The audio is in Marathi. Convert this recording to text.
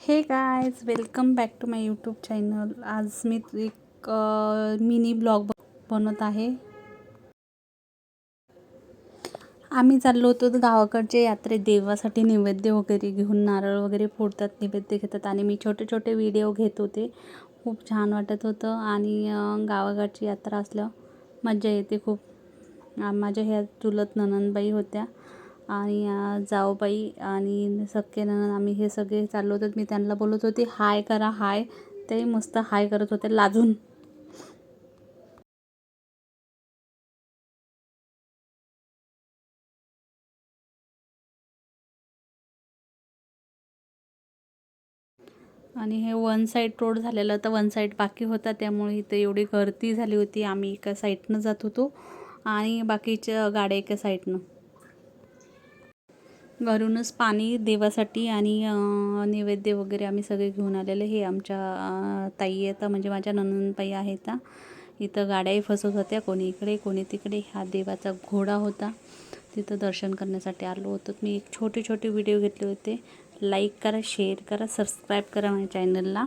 हे guys, welcome back to my YouTube channel. आज मी एक मिनी ब्लॉग बनवत आहे. आम्ही चाललो होतो गावाकडच्या यात्रेत. देवासाठी नैवेद्य वगैरे घेऊन नारळ वगैरे फोडतात, नैवेद्य घेतात आणि मी छोटे छोटे व्हिडिओ घेत होते. खूप छान वाटत होतं आणि गावाकडची यात्रा असल्यावर मजा येते खूप. माझ्या ह्या चुलत नणंदबाई होत्या आणि जाऊबाई आणि सख्खे नणंद, आम्ही हे सगळे चाललो होतो. मी त्यांना बोलत होते हाय करा हाय, ते मस्त हाय करत होते लाजून. आणि हे वन साईड रोड झालेला होता, वन साईड बाकी होता, त्यामुळे इथे एवढी गर्दी झाली होती. आम्ही एका साईडनं जात होतो आणि बाकीच्या गाड्या एका साईडनं. घरूनच पाणी देवासाठी आणि नैवेद्य वगैरे आम्ही सगळे घेऊन आलेले. हे आमच्या ताई आता म्हणजे माझ्या नणंदबाई आहेत. इथं गाड्याही फसवत होत्या, कोणी इकडे कोणी तिकडे. हा देवाचा घोडा होता, तिथं दर्शन करण्यासाठी आलो होतो. मी एक छोटे छोटे व्हिडिओ घेतले होते. लाईक करा, शेअर करा, सबस्क्राईब करा माझ्या चॅनलला.